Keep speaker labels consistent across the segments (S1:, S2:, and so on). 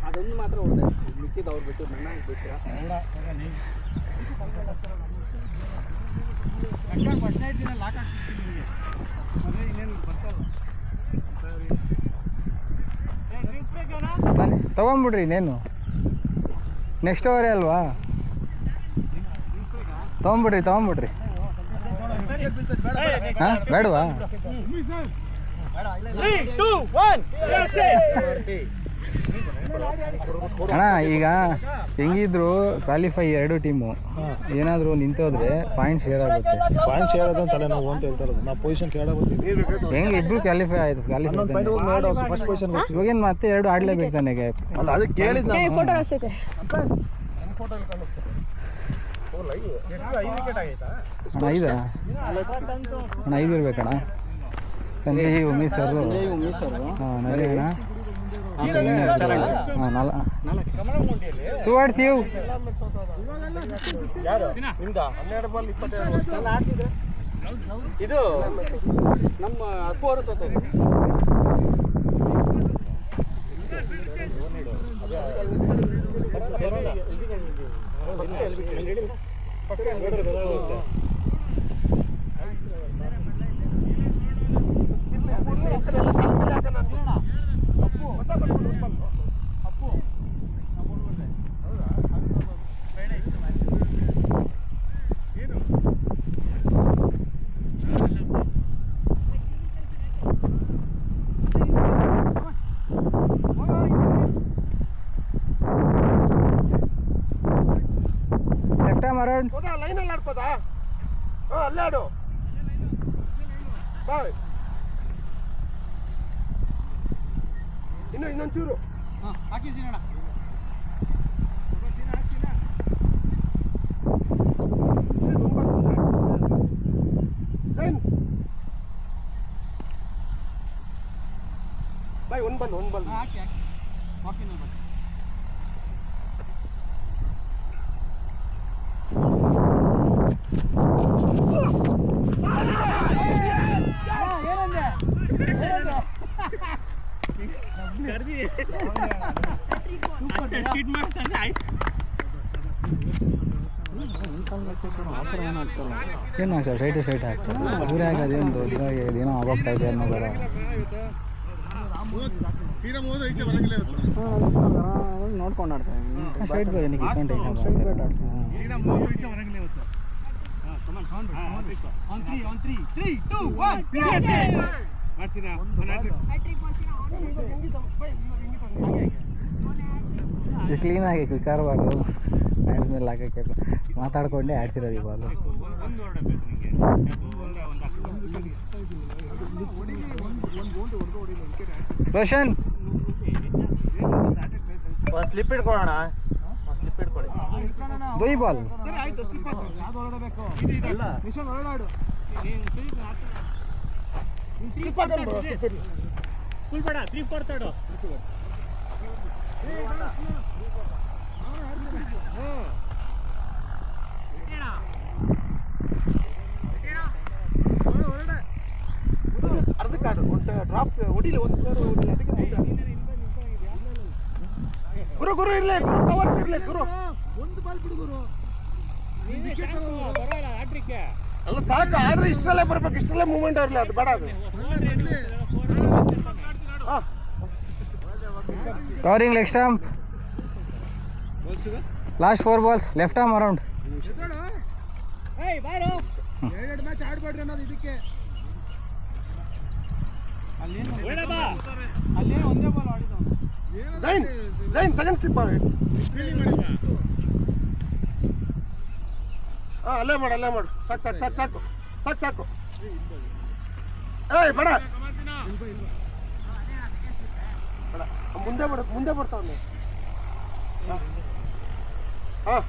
S1: ಅದೊಂದು ಮಾತ್ರ ಹೊಡೆದೆ, ಮಿಕ್ಕಿದ್ದು ಅವ್ರು ಬಿಟ್ಟು ನನ್ನ ಬಿಟ್ಟಿರ ಫಸ್ಟ್ ನೈಟ್ ದಿನ ಲಾಕ್ ಆಗ್ತಿತ್ತು ನಿಮಗೆ, ಮದುವೆ ಇನ್ನೇನು ಬರ್ತಲ್ಲ.
S2: ತಗೊಂಬಿಡ್ರಿ ಇನ್ನೇನು, ನೆಕ್ಸ್ಟ್ ಅವರೇ ಅಲ್ವಾ, ತಗೊಂಬಿಡ್ರಿ. ಹಾಂ ಬೇಡವಾ? ಅಣ್ಣ ಈಗ ಹೆಂಗಿದ್ರು ಕ್ವಾಲಿಫೈ 2 ಟೀಮು, ಏನಾದರೂ ನಿಂತೋದ್ರೆ ಪಾಯಿಂಟ್ ಶೇರ್ ಆಗುತ್ತೆ.
S3: ಪಾಯಿಂಟ್ ಶೇರ್ ಆದ ತಲೆನೋವು ಅಂತ ಹೇಳ್ತಾರೆ. ನಾವು ಪೊಸಿಷನ್ ಕೇಳಬತ್ತೀವಿ.
S2: ಹೆಂಗೆ ಇಬ್ರು ಕ್ವಾಲಿಫೈ ಆಯ್ತು,
S3: ಫಸ್ಟ್ ಪೊಸಿಷನ್
S2: ಇವಾಗೇನು ಮತ್ತೆ 2 ಆಡಲೇಬೇಕು ತಾನೆ.
S3: ಅಲ್ಲ ಅದಕ್ಕೆ ಕೇಳಿದ್ದ
S2: ಅಣ್ಣ ಐದಾ? ಅಣ್ಣ 5 ಇರ್ಬೇಕಣ್ಣ. ಸಂಜಯ್ ಉಮೇಶ್ ಸರ್, ಹಾಂ ನರಿ ಅಣ್ಣ, ಟುವರ್ಡ್ಸ್ ಯು.
S1: ಇದು ನಮ್ಮ ಅಪ್ಪು ಅವರು ಸೋತರು. ಲೈನಲ್ಲಿ ಆಡ್ಬೋದಾ? ಅಲ್ಲೇ ಆಡು. ಬಾಯ್ ಇನ್ನೊಂಚೂರು ಹಾಕಿ ಸೀನಣ್ಣ. ಬಾಯ್ ಒಂದು ಬಲ್ ಹಾಕಿ ಹಾಕಿ
S2: ಏನು ಆಗ್ತದೆ, ಸೈಟ್ ಆಗ್ತದೆ. ಊರೇ ಆಗೋದೇನು ದೊಡ್ಡದಾಗಿ ಏನೋ ಆಗೋಗ್ತಾ ಇದೆ ಅನ್ನೋ ಬರ
S1: ನೋಡ್ಕೊಂಡು ಆಡ್ತಾರೆ.
S2: ಸೈಡ್ ಏನಕ್ಕೆ ಇಟ್ಕೊಂಡು ಕ್ಲೀನಾಗಿ ಕ್ವಿಕಾರವಾಗು ಹ್ಯಾಂಡ್ಸ್ ಮೇಲೆ ಹಾಕಕ್ಕೆ ಮಾತಾಡ್ಕೊಂಡೇ ಆಡ್ಸಿರೋದು ಈ ಬಾಲು. ರೋಷನ್
S1: ಸ್ಲಿಪ್ ಇಟ್ಕೊಳ್ಳೋಣ, ಸ್ಲಿಪ್ ಇಟ್ಕೊಳ್ಳಿ.
S2: ದೊಯ್ ಬಾಲ್
S1: ಅರ್ಧಕ್ಕಾಡು ಡ್ರಾಪ್ ಹೊಡಿಲಿ, ಒಂದು ಹೊಡಿಲಿ. ಅದಕ್ಕೆ ಗುರು ಇರ್ಲಿ, ಕವರ್ಸ್ ಇರ್ಲಿ ಗುರು. ಒಂದು ಬಾಲ್ ಬಿಡು ಗುರು. ಅಲ್ಲ ಸಾಕು, ಆದ್ರೆ ಇಷ್ಟರಲ್ಲೇ ಬರ್ಬೇಕು, ಇಷ್ಟರಲ್ಲೇ ಮೂವ್ಮೆಂಟ್ ಇರಲಿ. ಅದು ಬೇಡ, ಅದು
S2: covering leg stump. Last 4 balls left arm around.
S1: ಎರಡು ಮ್ಯಾಚ್ ಆಡ್ಬೇಡ್ರಿ ಅನ್ನೋದು ಇದಕ್ಕೆ. ಅಲ್ಲಿ ಒಂದೇ ಬಾಲ್ ಆಡಿದ ಜೈನ್ ಸೆಕೆಂಡ್ ಸ್ಲಿಪ್ ಮಾಡಿ. ಹಾಂ ಅಲ್ಲೇ ಮಾಡು. ಸಾಕು. ಏಯ್ ಬೇಡ, ಮುಂದೆ ಬರ್ತಾವಲ್ಲ. ಹಾಂ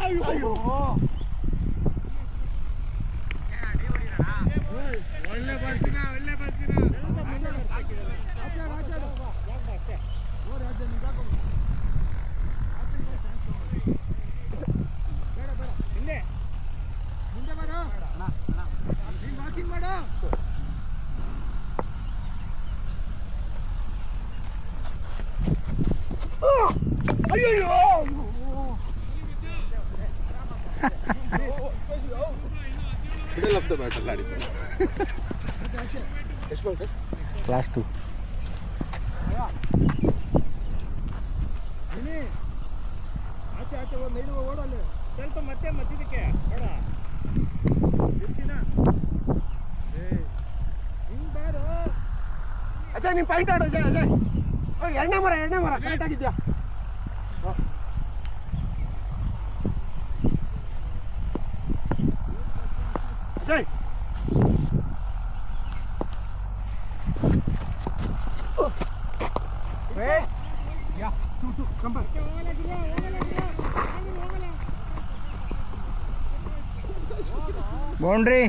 S1: ಅಯ್ಯೋ ಅಯ್ಯೋ ಮಿಡಲ್ ಆಫ್ ದ ಬ್ಯಾಟಲ್ ಆಡಿದ್ದು. ಎಷ್ಟು ಬಾಲ್ ಸರ್?
S2: ಕ್ಲಾಸ್ 2.
S1: ಆಚೆ ಆಚೆ ಒಂದು ಐದು ಓಡಲ್ಲಿ ಸ್ವಲ್ಪ ಮತ್ತೆ ಮತ್ತಿದಕ್ಕೆ ಓಡ ಹಿಂಗ್ ಬಾರು. ಅಜಯ್ ನೀನು ಪಾಯಿಂಟ್ ಆಡು. ಅಜಯ್ ಅಜಯ್ ಎರಡನೇ ಮರ ಕರೆಕ್ಟ್ ಆಗಿದ್ಯಾ? ಅಜಯ್
S2: ಬೌಂಡ್ರಿ.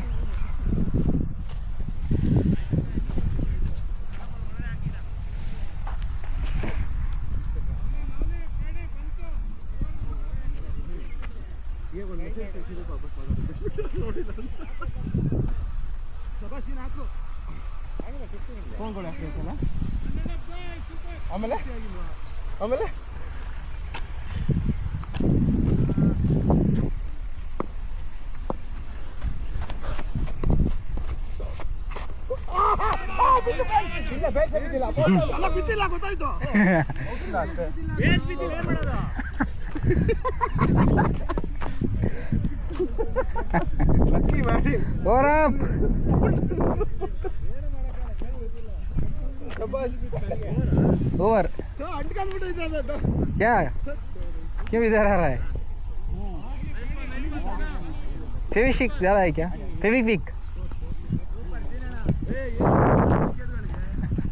S1: ಆಮೇಲೆ ಆಮೇಲೆ ಬಿದ್ದಿಲ್ಲ ಗೊತ್ತಾಯ್ತು. ಲಕ್ಕಿ ಮಾಡಿ
S2: ओवर
S1: ಅಂಟ್ಕೊಂಡ್ಬಿಟ್ಟಿದ್ದ.
S2: क्या क्यों इधर आ रहा है? फेविस्टिक ज़्यादा है क्या? फेविक्विक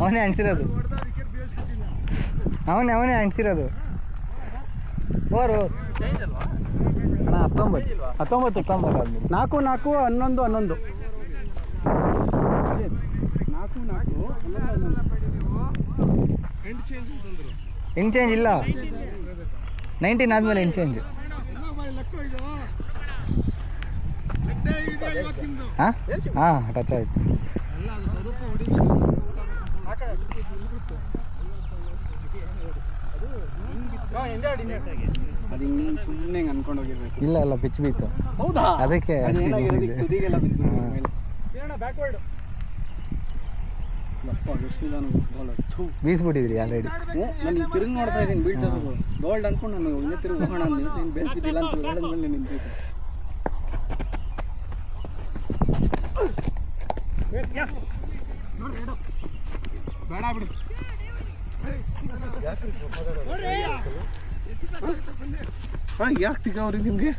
S2: ಅವನೇ ಅಂಟಿಸಿರೋದು. ಅವನೇ ಅಂಟಿಸಿರೋದು. ಓವರ್ ಅಣ್ಣ 19 ಆದ್ಮೇಲೆ
S3: 4 4 11 11
S2: ಎಂಡ್ ಚೇಂಜ್ ಇಲ್ಲ. 19 ಆದಮೇಲೆ ಎಂಡ್ ಚೇಂಜ್. ಹಾಂ ಟಚ್ ಆಯಿತು.
S3: ಸುಮ್ಮನೆ ಅನ್ಕೊಂಡು ಹೋಗಿರ್ಬೇಕು.
S2: ಇಲ್ಲ ಪಿಚ್ ಬಿತ್ತು.
S3: ಹೌದಾ?
S2: ಅದಕ್ಕೆ
S3: ತುದಿಗೆಲ್ಲ ಬ್ಯಾಕ್ವರ್ಡ್
S2: ಬೀಸ್ಬಿಟ್ಟಿದ್ರಿ ಆಲ್ರೆಡಿ.
S3: ನಾನು ಈಗ ತಿರುಗಿ ನೋಡ್ತಾ ಇದ್ದೀನಿ ಬೀಳ್ತಾ ಗೋಲ್ಡ್ ಅನ್ಕೊಂಡು ನಾನು ಇನ್ನೇ ತಿರುಗಿ ಹೋಗೋಣ ನೀನು ಬೇಯಿಸ್ಬಿದ್ದಿಲ್ಲ ಅಂತ ಹೇಳಿದ್ಮೇಲೆ ನಿಂತು
S1: ಬೇಡ ಬಿಡಿ. ಯಾಕೆ ತಿಕ್ಕವ್ರಿ ನಿಮ್ಗೆ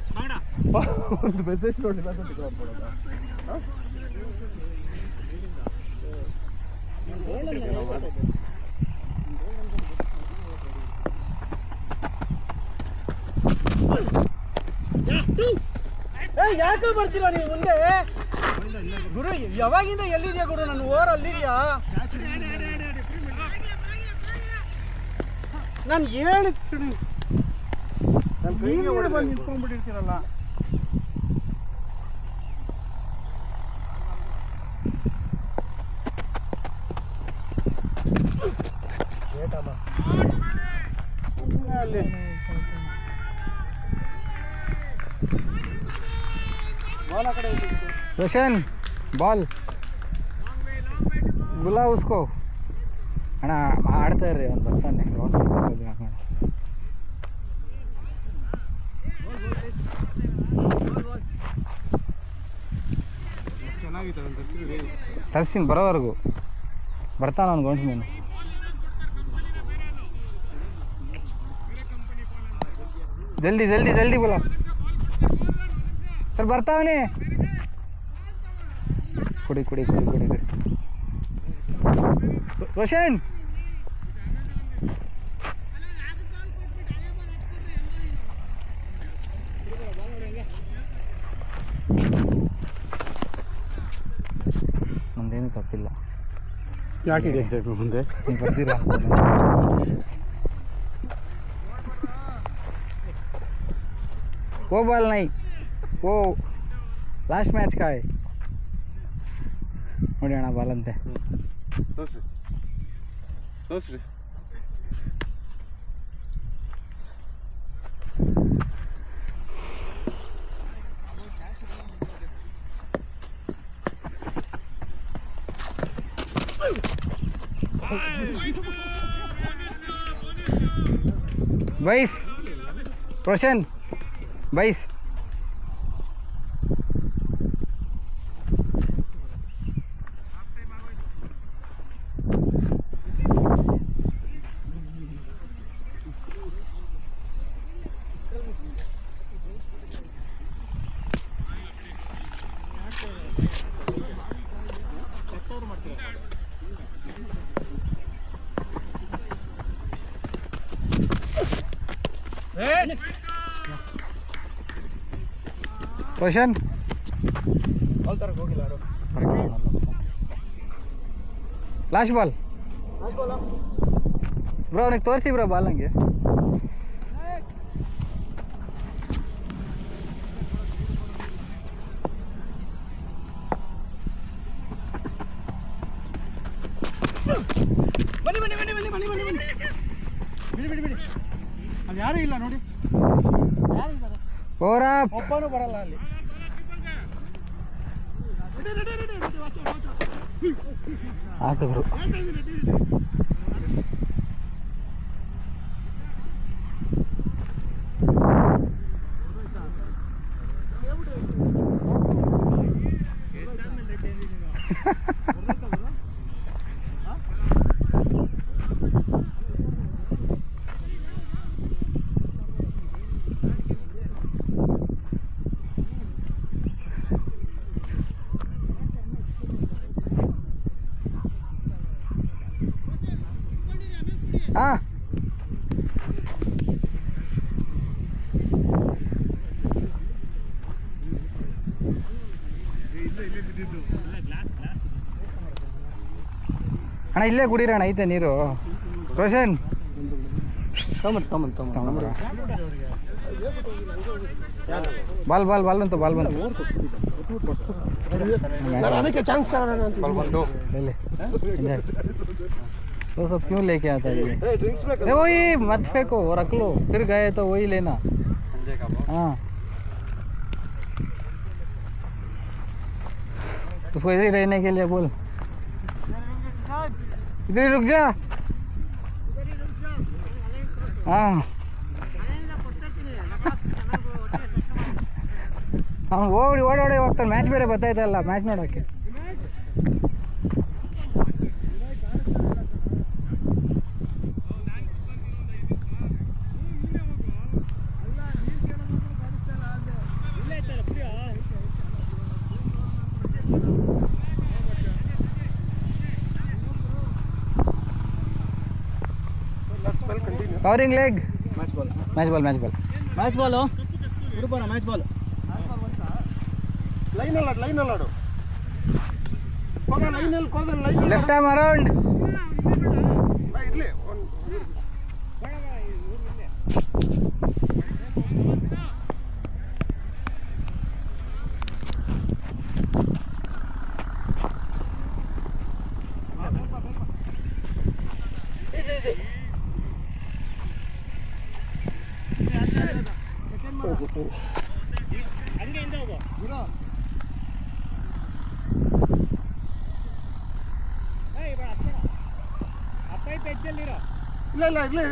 S1: ಒಂದು ಮೆಸೇಜ್ ನೋಡಿಲ್ಲ ಅಂತ ತಿಕ್ಕೊಡ್ಬೋದಾ?
S3: ಯಾಕೆ ಬರ್ತೀರಾ ನೀವು ಮುಂದೆ? ಗುರು ಯಾವಾಗಿಂದ ಎಲ್ಲಿದ್ಯಾ ಗುರು? ನಾನು ಓವರ್ ಅಲ್ಲಿದ್ಯಾ? ನಾನು ಹೇಳಿಸ್ತೀನಿ ನನ್ನ ಕೈಗೆ ಬಂದು ನಿಂತ್ಕೊಂಡ್ಬಿಟ್ಟಿರ್ತೀರಲ್ಲ. ಅಲ್ಲಿ ಬಾಲ್ ಆ ಕಡೆ
S2: रोशन बॉल बुला उसको. ಅಣ್ಣ ಆಡ್ತಾ ಇರ್ರಿ, ಅವ್ನು ಬರ್ತಾನೆ. ತರಿಸ್ತೀನಿ ಬರೋವರೆಗೂ. ಬರ್ತಾನ ಅವ್ನು ಗೌಂಡ್ಸ್ ಮೇಲೆ. ಜಲ್ದಿ ಜಲ್ದಿ ಜಲ್ದಿ ಬೋಲ ಸರ್, ಬರ್ತಾವನೆ. ಕುಡಿ ಕುಡಿ ಕುಡಿ ಕುಡಿ ಕುಡಿ. ರೋಷನ್ ನಂದೇನು ತಪ್ಪಿಲ್ಲ.
S3: ಯಾಕೆ ಹಿಡಿಯಬೇಕು ಮುಂದೆ?
S2: ನೀವು ಬರ್ತೀರಾ? वो बॉल नहीं, वो ಲಾಸ್ಟ್ ಮ್ಯಾಚ್ ಕಾಯ್ ನೋಡಿ ಅಣ್ಣ ಬಾಲ್ ಅಂತೆ.
S1: ತೋರಿಸ್ರಿ ತೋರಿಸ್ರಿ.
S2: Byes Roshan byes. ರೋಷನ್
S3: ಹೋಗಿಲ್ಲ
S2: ಲಾಸ್ಟ್ ಬಾಲ್ ಬ್ರೋ, ಅವನಿಗೆ ತೋರಿಸಿ ಬ್ರೋ ಬಾಲ್ ನನಗೆ.
S3: ಬನ್ನಿ ಬನ್ನಿ ಬನ್ನಿ ಬನ್ನಿ ಬನ್ನಿ ಬನ್ನಿ ಬನ್ನಿ ಬಿಡಿ ಬಿಡಿ ಬಿಡಿ. ಅಲ್ಲಿ ಯಾರೂ ಇಲ್ಲ ನೋಡಿ, ಯಾರು ಇದ್ದಾರೆ? ಒಬ್ಬನೂ ಬರಲ್ಲ ಅಲ್ಲಿ.
S2: ಹಾಕಿದ್ರು. ಹಾಂ ಅಣ್ಣ ಇಲ್ಲೇ ಕುಡೀರಣ್ಣ, ಐತೆ ನೀರು. ರೋಷನ್ ಬಾಲ್ ಬಾಲ್ ಬಾಲ್ ಬಂತು, ಬಾಲ್ ಬಂತು.
S1: ಅದಕ್ಕೆ ಚಾನ್ಸ್
S2: ಬಾಲ್ ಬಂತು. तो सब क्यों लेके आता है ये?
S1: ड्रिंक्स में
S2: वही मत फेंको, रख लो, फिर गए तो वही लेना. हाँ उसको इधर ही रहने के लिए बोल, इधर ही रुक जा. हाँ हम ಓಡಿ ಹೋಗ್ತಾರೆ. ಮ್ಯಾಚ್ ಬೇರೆ ಬರ್ತಾಯಿದ್ದಲ್ಲ, ಮ್ಯಾಚ್ ನೋಡೋಕ್ಕೆ. ಕವರಿಂಗ್ ಲೆಗ್, ಮ್ಯಾಚ್ ಬಾಲ್ ಹುಡುಪಣ, ಮ್ಯಾಚ್ ಬಾಲ್
S1: ಲೈನ್ ಅಲ್ಲಾಡು ಹೋಗ, ಲೈನ್
S2: ಲೆಫ್ಟ್ ಆರ್ಮ್ ಅರೌಂಡ್.
S1: ಇರ್ಲಿ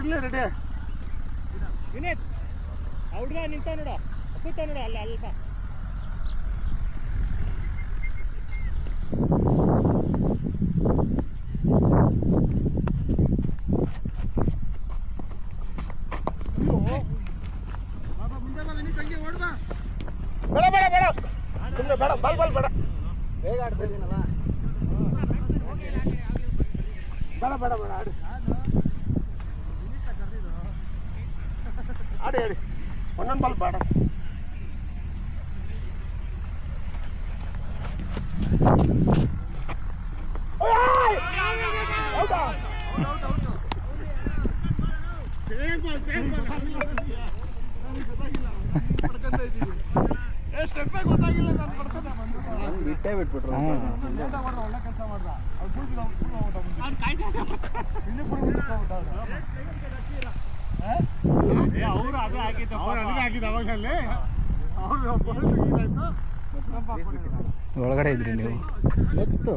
S1: ಇಲ್ಲ ರೆಡಿ.
S3: ವಿನೀತ್ ಹುಡುಗ ನಿಂತ ನೋಡ, ಕೂತ ನೋಡ, ಅಲ್ಲ ಅಲ್ಪ
S1: ಬೇಡ ಸುಮ್ಮನೆ ಬೇಡ, ಬಾಲ್ ಬೇಡ,
S3: ಬೇಗ ಆಡ್ತಾ ಇದ್ದೀನಲ್ಲ.
S1: ಬೇಡ ಆಡಿ ಒಂದೊಂದು ಬಾಲ್ ಬೇಡ. ಸ್ಟೆಪ್ಪೇ ಗೊತ್ತಾಗಿಲ್ಲ ನಾನು ಪಡ್ಕೊಂಡೆ. ಬಿಟ್ಟೇ ಬಿಟ್ಬಿಟ್ರು
S2: ಹಾಂ
S3: ಒಳ್ಳೆ ಕೆಲಸ ಮಾಡ್ದ ಅವ್ರು ಇನ್ನೂ ಅವರು ಅದೇ ಆಗಿದ್ದು ಅವಾಗಲೇ
S2: ಒಳಗಡೆ ಇದ್ರಿ ನೀವು
S1: ಗೊತ್ತು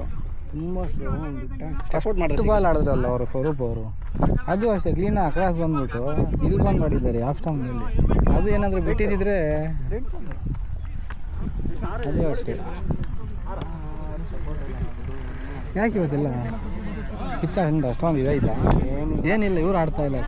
S1: ತುಂಬ ಸ್ಲೋ ಸಪೋರ್ಟ್
S2: ಫಸ್ಟ್ ಬಾಲ್ ಆಡಿದ್ರಲ್ಲ ಅವರು ಸ್ವರೂಪ್ ಅವರು ಅದು ಅಷ್ಟೇ ಕ್ಲೀನಾಗಿ ಕ್ರಾಸ್ ಬಂದ್ಬಿಟ್ಟು ಇಲ್ಲಿ ಬಂದು ಮಾಡಿದ್ದಾರೆ ಆಫ್ ಸ್ಟಂಪ್ನಲ್ಲಿ. ಅದು ಏನಾದರೂ ಬಿಟ್ಟಿದ್ದಿದ್ರೆ ಅದು ಅಷ್ಟೇ. ಯಾಕೆ ಇವತ್ತೆಲ್ಲ ಕಿಚ್ಚ ಹಿಂದೆ ಅಷ್ಟೊಂದು ಇದಾಯ್ತಾ? ಏನಿಲ್ಲ, ಇವ್ರು ಆಡ್ತಾ ಇಲ್ಲ.